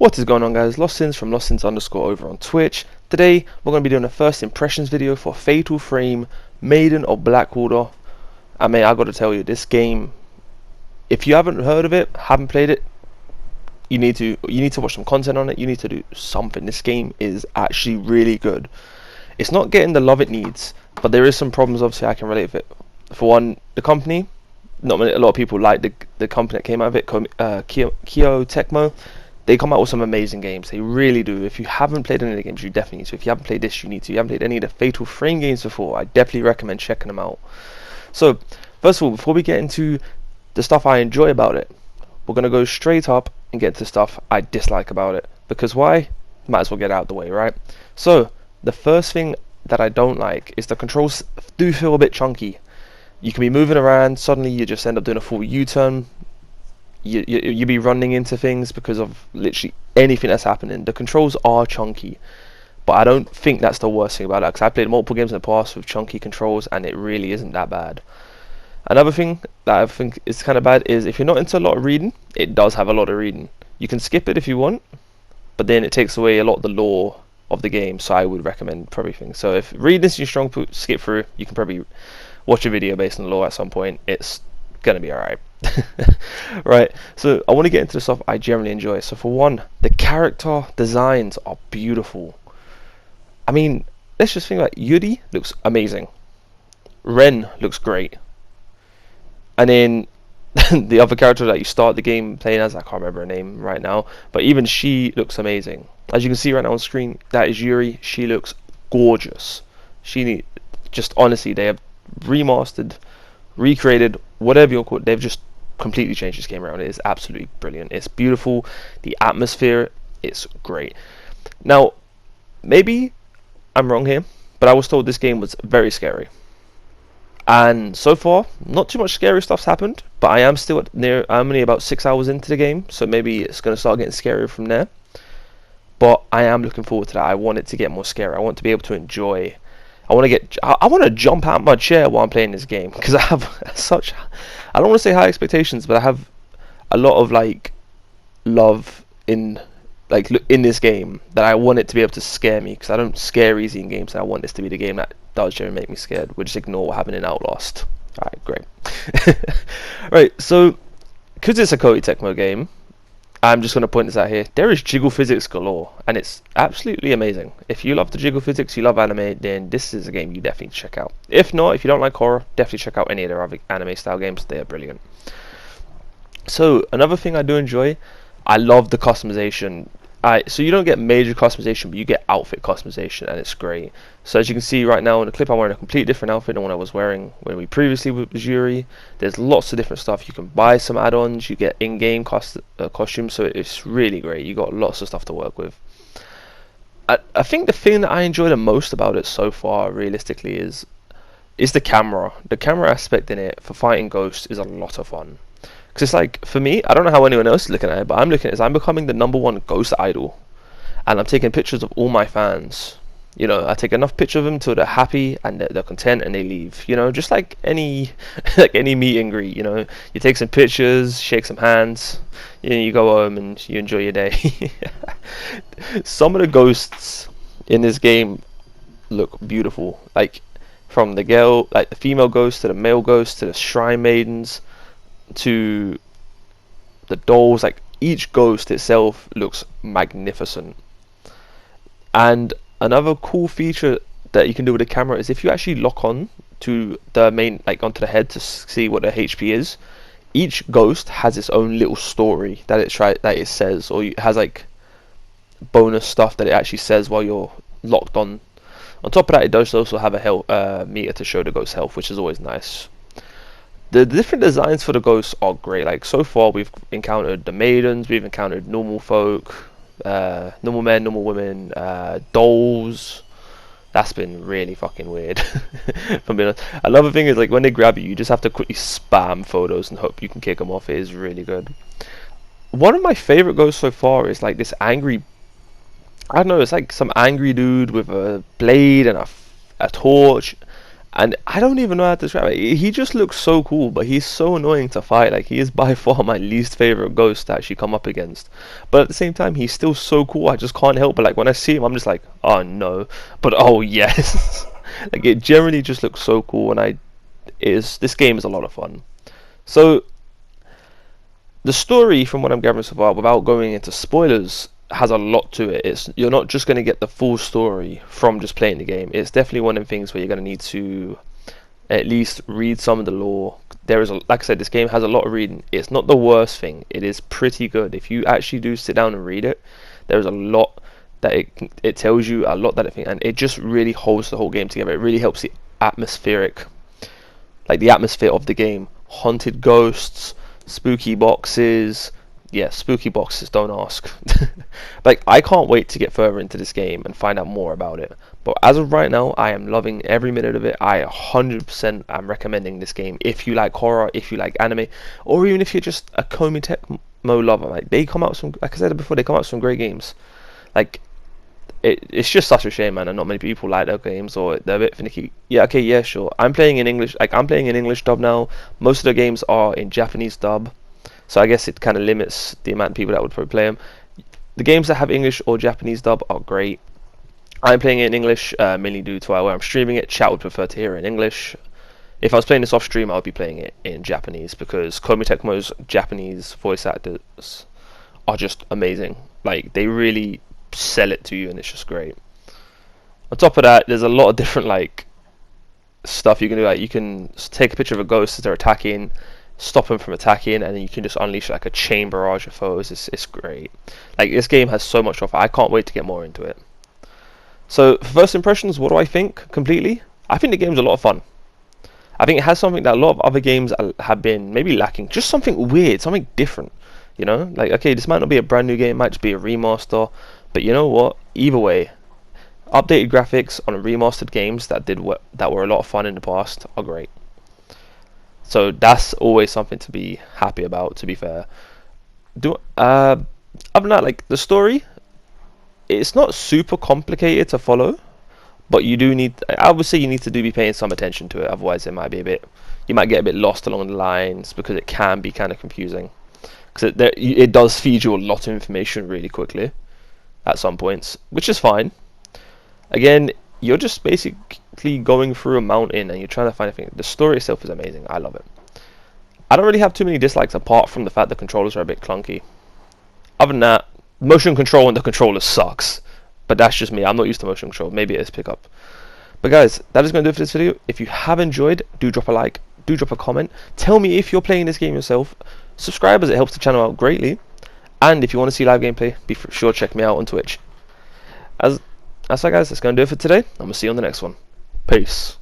What is going on, guys? Lostins from Lostins underscore over on Twitch. Today we're going to be doing a first impressions video for Fatal Frame Maiden of Blackwater. I mean, I got to tell you, this game, if you haven't heard of it, haven't played it, you need to watch some content on it. You need to do something. This game is actually really good. It's not getting the love it needs, but there is some problems. Obviously, I can relate with it. For one, the company. Not many, a lot of people like the company that came out of it, Kyo Tecmo. They come out with some amazing games. They really do. If you haven't played any of the games, you definitely need to. If you haven't played this, you need to. If you haven't played any of the Fatal Frame games before, I definitely recommend checking them out. So, first of all, before we get into the stuff I enjoy about it, we're going to go straight up and get to stuff I dislike about it. Because why? Might as well get out of the way, right? So, the first thing that I don't like is the controls do feel a bit chunky. You can be moving around, suddenly you just end up doing a full U-turn. You be running into things because of literally anything that's happening. The controls are chunky, but I don't think that's the worst thing about it, because I played multiple games in the past with chunky controls and it really isn't that bad. Another thing that I think is kind of bad is if you're not into a lot of reading, it does have a lot of reading. You can skip it if you want, but then it takes away a lot of the lore of the game, so I would recommend probably things. So if reading is your strong suit, skip through. You can probably watch a video based on the lore at some point. It's gonna be alright. Right, so I want to get into the stuff I generally enjoy. So for one, the character designs are beautiful. I mean, let's just think about Yuri looks amazing. Ren looks great. And then the other character that you start the game playing as, I can't remember her name right now, but even she looks amazing. As you can see right now on screen, that is Yuri. She looks gorgeous. Just honestly, they have remastered, recreated, whatever you call it. They've just completely changed this game around. It is absolutely brilliant. It's beautiful. The atmosphere, it's great. Now, maybe I'm wrong here, but I was told this game was very scary. And so far, not too much scary stuff's happened, but I am still I'm only about 6 hours into the game, so maybe it's going to start getting scarier from there. But I am looking forward to that. I want it to get more scary. I want to be able to enjoy. I want to jump out of my chair while I'm playing this game, because I have such, I don't want to say high expectations, but I have a lot of love in this game, that I want it to be able to scare me, because I don't scare easy in games, and I want this to be the game that does generally make me scared. We'll just ignore what happened in Outlast. Alright, great. Right, so because it's a Koei Tecmo game, I'm just going to point this out here. There is jiggle physics galore, and it's absolutely amazing. If you love the jiggle physics, you love anime, then this is a game you definitely need to check out. If not, if you don't like horror, definitely check out any of their other anime style games. They are brilliant. So another thing I do enjoy, I love the customization. So you don't get major customization, but you get outfit customization, and it's great. So as you can see right now in the clip, I'm wearing a completely different outfit than what I was wearing when we previously was Yuri. There's lots of different stuff. You can buy some add-ons, you get in-game costumes, so it's really great. You got lots of stuff to work with. I think the thing that I enjoy the most about it so far, realistically, is the camera. The camera aspect in it for fighting ghosts is a lot of fun. Because it's like, for me, I don't know how anyone else is looking at it, but I'm looking at it as I'm becoming the #1 ghost idol. And I'm taking pictures of all my fans. You know, I take enough pictures of them till they're happy and they're content and they leave. You know, just like any any meet and greet, you know. You take some pictures, shake some hands, you go home and you enjoy your day. Some of the ghosts in this game look beautiful. Like, from the female ghost to the male ghost to the shrine maidens, to the dolls. Like, each ghost itself looks magnificent. And another cool feature that you can do with the camera is if you actually lock on to the main, onto the head to see what the HP is, each ghost has its own little story that it says, or it has bonus stuff that it actually says while you're locked on. On top of that, it does also have a health meter to show the ghost's health, which is always nice. The different designs for the ghosts are great. Like, so far we've encountered the maidens, we've encountered normal folk, normal men, normal women, dolls. That's been really fucking weird. If I'm being honest. Another thing is, when they grab you, you just have to quickly spam photos and hope you can kick them off. It is really good. One of my favorite ghosts so far is this angry, I don't know, it's like some angry dude with a blade and a torch. And I don't even know how to describe it. He just looks so cool, but he's so annoying to fight. Like, he is by far my least favorite ghost to actually come up against. But at the same time, he's still so cool. I just can't help but, like, when I see him, I'm just like, oh no. But oh yes. Like, it generally just looks so cool, and this game is a lot of fun. So the story, from what I'm gathering so far, without going into spoilers, has a lot to it. You're not just going to get the full story from just playing the game. It's definitely one of the things where you're going to need to at least read some of the lore. Like I said, this game has a lot of reading. It's not the worst thing. It is pretty good. If you actually do sit down and read it, there's a lot that it tells you, a lot that it thinks, and it just really holds the whole game together. It really helps the atmosphere of the game. Haunted ghosts, spooky boxes. Yeah, spooky boxes, don't ask. Like, I can't wait to get further into this game and find out more about it. But as of right now, I am loving every minute of it. I 100% am recommending this game if you like horror, if you like anime, or even if you're just a Komi Tecmo lover. Like, like I said before, they come out with some great games. Like, it's just such a shame, man, and not many people like their games, or they're a bit finicky. Yeah, okay, yeah, sure. I'm playing in English. Like, I'm playing in English dub now. Most of the games are in Japanese dub. So I guess it kind of limits the amount of people that would probably play them. The games that have English or Japanese dub are great. I'm playing it in English, mainly due to where I'm streaming it. Chat would prefer to hear it in English. If I was playing this off stream, I would be playing it in Japanese, because Komi Tecmo's Japanese voice actors are just amazing. Like, they really sell it to you, and it's just great. On top of that, there's a lot of different, like, stuff you can do. Like, you can take a picture of a ghost as they're attacking, stop them from attacking, and then you can just unleash like a chain barrage of foes. It's great. Like, this game has so much to offer. I can't wait to get more into it. So, for first impressions, what do I think completely? I think the game's a lot of fun. I think it has something that a lot of other games have been maybe lacking. Just something weird, something different. You know, like, okay, this might not be a brand new game, it might just be a remaster, but you know what? Either way, updated graphics on remastered games that were a lot of fun in the past are great. So that's always something to be happy about, to be fair. Other than that, like, the story, it's not super complicated to follow, but I would say you need to be paying some attention to it, otherwise you might get a bit lost along the lines, because it can be kind of confusing. Because it does feed you a lot of information really quickly at some points, which is fine. Again, you're just basically going through a mountain and you're trying to find a thing. The story itself is amazing. I love it. I don't really have too many dislikes, apart from the fact the controllers are a bit clunky. Other than that, motion control and the controller sucks. But that's just me. I'm not used to motion control. Maybe it is pickup. But guys, that is going to do it for this video. If you have enjoyed, do drop a like. Do drop a comment. Tell me if you're playing this game yourself. Subscribe, as it helps the channel out greatly. And if you want to see live gameplay, be sure to check me out on Twitch. That's that, guys. That's going to do it for today. I'm going to see you on the next one. Peace.